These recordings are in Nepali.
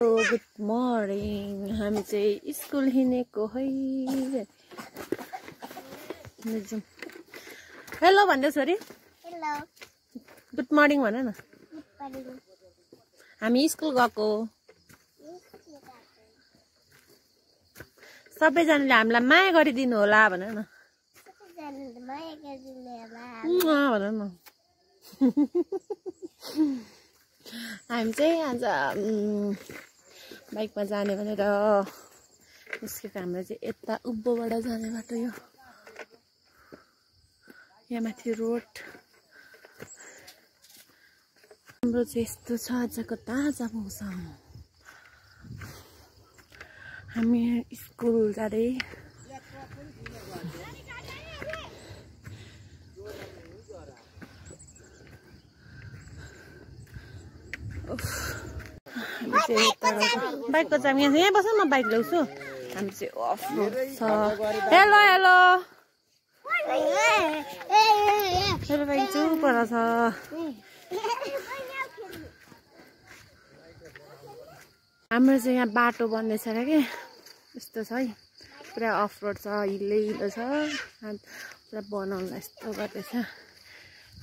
Good morning. हामी चाहिँ स्कुल हिँडेको है। हेलो भन्दै छोरी। हेलो गुड मर्निङ भन न। हामी स्कुल गएको। सबैजनाले हामीलाई माया गरिदिनु होला भन न। भन न। हामी चाहिँ आज बाइकमा जाने भनेर निस्केको। हाम्रो चाहिँ यता उभोबाट जाने बाटो यो। यहाँ माथि रोड। हाम्रो चाहिँ यस्तो छ आजको ताजा मौसम। हामी स्कुल जाँदै बाइकको चाहिँ यहाँ बस म बाइक ल्याउँछु। हामी चाहिँ अफ रोड छ। हेलो हेलो मेरो बाइक चाहिँ पर छ। हाम्रो चाहिँ यहाँ बाटो बन्दैछ र के यस्तो छ है। पुरा अफ रोड छ, हिलो हिलो छ। पुरा बनाउनु यस्तो गर्दैछ।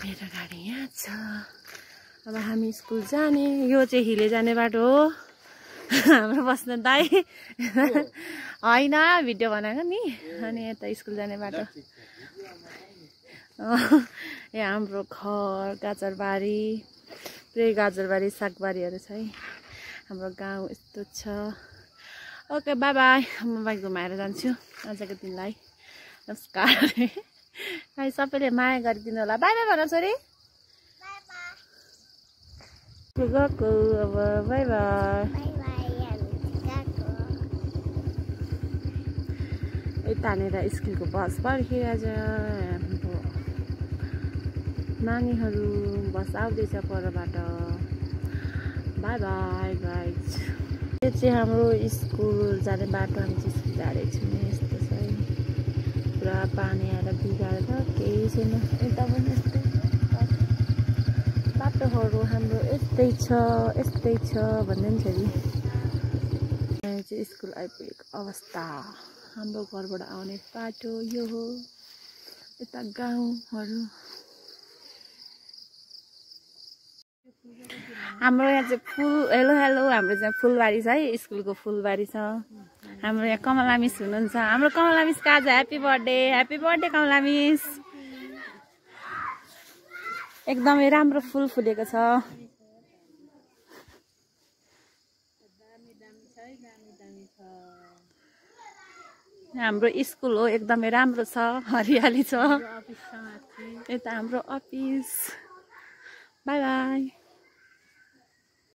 मेरो गाडी यहाँ छ। अब हामी स्कुल जाने। यो चाहिँ हिले जाने बाटो हो। हाम्रो बस्ने दाइ होइन भिडियो बनाएको नि। अनि यता स्कुल जाने बाटो। यहाँ हाम्रो घर गाजरबारी। पुरै गाजरबारी सागबारीहरू छ है। हाम्रो गाउँ यस्तो छ। Okay by by. म बाइक घुमाएर जान्छु आजको दिनलाई। नमस्कार। सबैले माया गरिदिनु होला। बाई बाई भन छोरी। गएको अब बाई बाई। यतानिर स्कुलको बस पर्खिरहेछ। हाम्रो नानीहरू बस आउँदैछ परबाट। By by guys. यो चाहिँ हाम्रो स्कुल जाने बाटो। हामी चाहिँ स्कुल जाँदैछौँ। यस्तो छ है। पुरा पानी आएर बिगारेर केही छैन। यता पनि यस्तै बाटोहरू हाम्रो यस्तै छ भन्ने नि छोरी। यहाँ चाहिँ स्कुल आइपुगेको अवस्था। हाम्रो घरबाट आउने बाटो यो हो। यता गाउँहरू। हाम्रो यहाँ चाहिँ फुल हेलो हेलो। हाम्रो चाहिँ फुलबारी छ है। स्कुलको फुलबारी छ। हाम्रो यहाँ कमला मिस हुनुहुन्छ। हाम्रो कमला मिसको आज happy birthday. Happy birthday Kamala miss. एकदमै राम्रो फुल फुलेको छ। हाम्रो स्कुल हो एकदमै राम्रो छ। हरियाली छ। यता हाम्रो अफिस। By by.